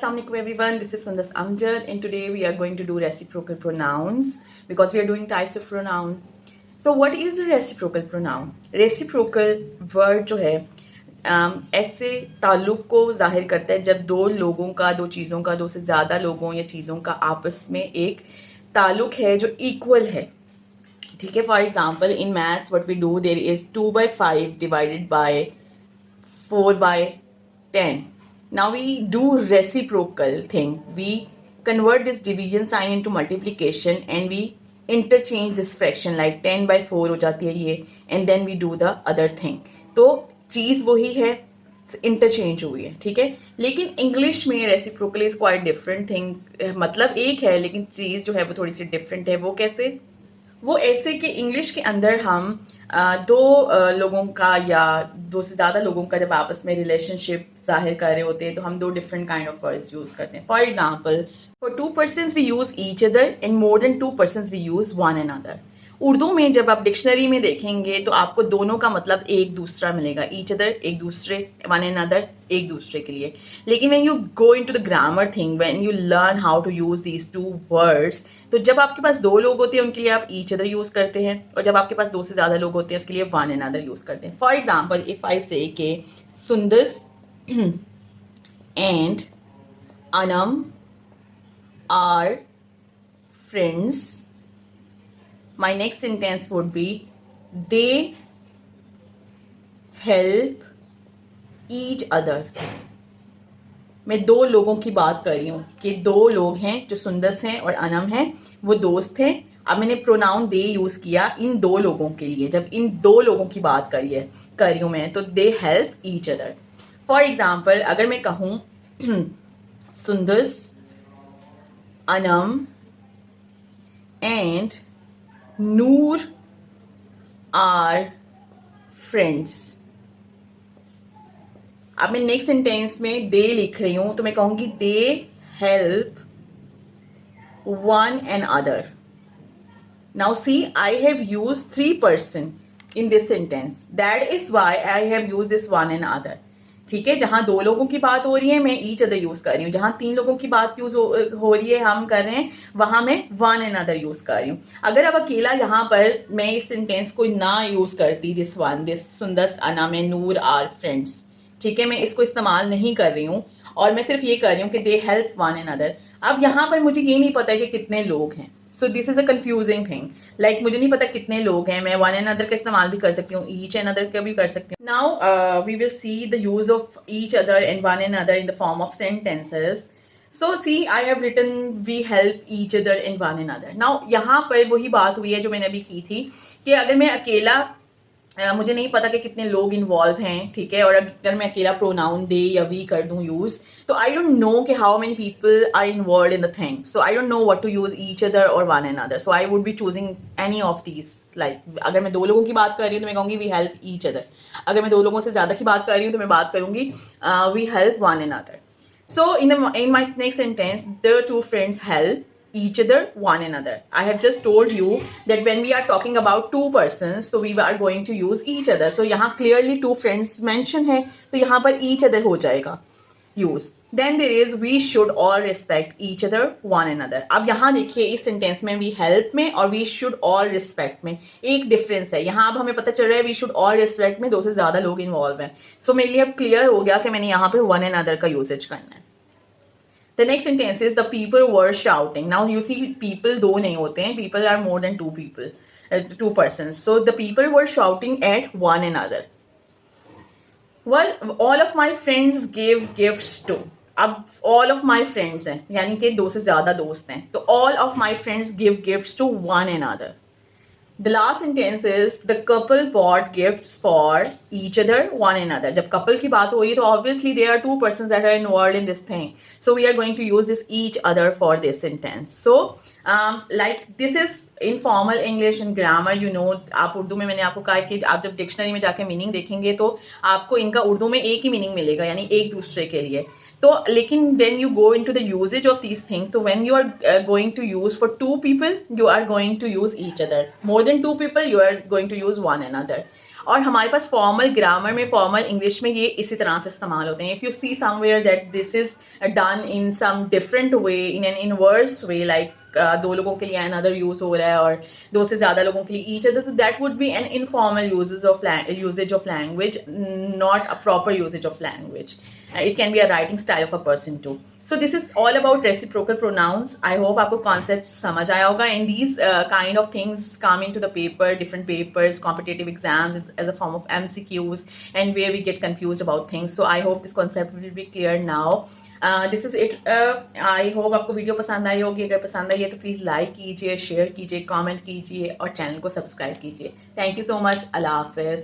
Assalamualaikum everyone, this is Sundas Amjad and today we are going to do reciprocal pronouns because we are doing types of pronoun. So what is a reciprocal pronoun? Reciprocal word जो है ऐसे ताल्लुक को जाहिर करता है जब दो लोगों का, दो चीज़ों का, दो से ज़्यादा लोगों या चीज़ों का आपस में एक ताल्लुक है जो इक्वल है. ठीक है. For example in maths what we do, there is 2/5 divided by 4/10. Now we do reciprocal thing. We convert this division sign into multiplication and we interchange this fraction like 10/4 हो जाती है ये, and then we do the other thing. तो चीज़ वही है, interchange हुई है. ठीक है. लेकिन इंग्लिश में reciprocal is quite different thing. मतलब एक है लेकिन चीज़ जो है वो थोड़ी सी डिफरेंट है. वो कैसे? वो ऐसे कि इंग्लिश के अंदर हम दो लोगों का या दो से ज़्यादा लोगों का जब आपस में रिलेशनशिप जाहिर कर रहे होते हैं तो हम दो different kind of words use करते हैं. For example for 2 persons we use each other and more than 2 persons we use one another. Urdu में जब आप डिक्शनरी में देखेंगे तो आपको दोनों का मतलब एक दूसरा मिलेगा. ईच अदर एक दूसरे, वन अनदर एक दूसरे के लिए. लेकिन when you go into the grammar thing, when you learn how to use these two words, तो जब आपके पास दो लोग होते हैं उनके लिए आप ईच अदर यूज करते हैं और जब आपके पास दो से ज्यादा लोग होते हैं उसके लिए वन अनदर यूज करते हैं. For example if I say के Sundas and Anam are friends, my next sentence would be they help each other. मैं दो लोगों की बात कर रही हूँ कि दो लोग हैं जो सुंदस हैं और अनम हैं, वो दोस्त हैं. अब मैंने प्रोनाउन दे यूज किया इन दो लोगों के लिए. जब इन दो लोगों की बात कर रही हूँ मैं, तो they help each other. For example अगर मैं कहूँ Sundas, Anam and Noor are friends. अब मैं नेक्स्ट सेंटेंस में दे लिख रही हूं तो मैं कहूंगी they help one and other. Now see I have use 3 person in this sentence. That is why I have use this one and other. ठीक है. जहां दो लोगों की बात हो रही है मैं ईच अदर यूज कर रही हूँ. जहां 3 लोगों की बात यूज हो रही है, हम कर रहे हैं, वहां मैं वन एंड अदर यूज कर रही हूँ. अगर अब अकेला यहाँ पर मैं इस सेंटेंस को ना यूज करती, this Sundas Anam and Noor are friends, ठीक है, मैं इसको इस्तेमाल नहीं कर रही हूँ और मैं सिर्फ ये कर रही हूँ कि दे हेल्प वन एंड अदर. अब यहाँ पर मुझे ये नहीं पता कि कितने लोग हैं. So this is a confusing thing. Like मुझे नहीं पता कितने लोग हैं. मैं वन एंड अदर का इस्तेमाल भी कर सकती हूँ, ईच एंड अदर का भी कर सकती हूँ. Now we will see the use of each other and one and other in the form of sentences. So see I have written we help each other and one and other. Now यहाँ पर वही बात हुई है जो मैंने अभी की थी कि अगर मैं अकेला मुझे नहीं पता कि कितने लोग इन्वॉल्व हैं, ठीक है, और अगर मैं अकेला प्रोनाउन दे या वी कर दूं यूज, तो आई डोंट नो कि how many people are involve in the thing. So I don't know what to use each other और one and other. So I would be choosing any of these. Like अगर मैं दो लोगों की बात कर रही हूँ तो मैं कहूंगी वी हेल्प ईच अदर. अगर मैं दो लोगों से ज्यादा की बात कर रही हूँ तो मैं बात करूंगी we help one and other. So in my next sentence, the two friends help each other one another. I have just told you that when we are talking about 2 persons, so we are going to use each other. So यहाँ clearly 2 friends mention है, तो यहाँ पर each other हो जाएगा use. Then there is we should all respect each other one another. अब यहाँ देखिए इस सेंटेंस में we help में और we should all respect में एक डिफरेंस है. यहाँ अब हमें पता चल रहा है we should all respect में दो से ज्यादा लोग इन्वॉल्व हैं. सो मेरे लिए अब क्लियर हो गया कि मैंने यहाँ पे one another का यूसेज करना है. The next sentence is the people were shouting. Now you see people दो नहीं होते हैं, people are more than 2 people, 2 persons. So the people were shouting at one another. Well, all of my friends gave gifts to. अब all of my friends हैं, यानी कि दो से ज्यादा दोस्त हैं, तो all of my friends give gifts to one another. The last sentence is the couple bought gifts for each other one another. जब couple की बात हो रही है तो obviously there are 2 persons that are involved in this thing. So we are going to use this each other for this sentence. So like this is informal English and grammar. You know, आप उर्दू में मैंने आपको कहा कि आप जब dictionary में जाके मीनिंग देखेंगे तो आपको इनका उर्दू में एक ही मीनिंग मिलेगा, यानी एक दूसरे के लिए. तो लेकिन when you go into the usage of these things, so when you are going to use for 2 people, you are going to use each other. More than 2 people, you are going to use one another. और हमारे पास formal grammar में, formal English में ये इसी तरह से इस्तेमाल होते हैं. If you see somewhere that this is done in some different way, in an inverse way, like दो लोगों के लिए अनदर यूज हो रहा है और दो से ज्यादा लोगों के लिए ईच अदर, तो that would be an informal usage of language, not a proper usage of language. It can be a writing style of a person too. So this is all about reciprocal pronouns. I hope आपको concept समझ आया होगा. And these kind of things come into the paper, different papers, competitive exams as a form of MCQs, and where we get confused about things. So I hope this concept will be clear now. This is it. I hope आपको video पसंद आई होगी. अगर पसंद आई है तो please like कीजिए, शेयर कीजिए, कमेंट कीजिए और चैनल को सब्सक्राइब कीजिए. Thank you so much. अल्लाह हाफिज़.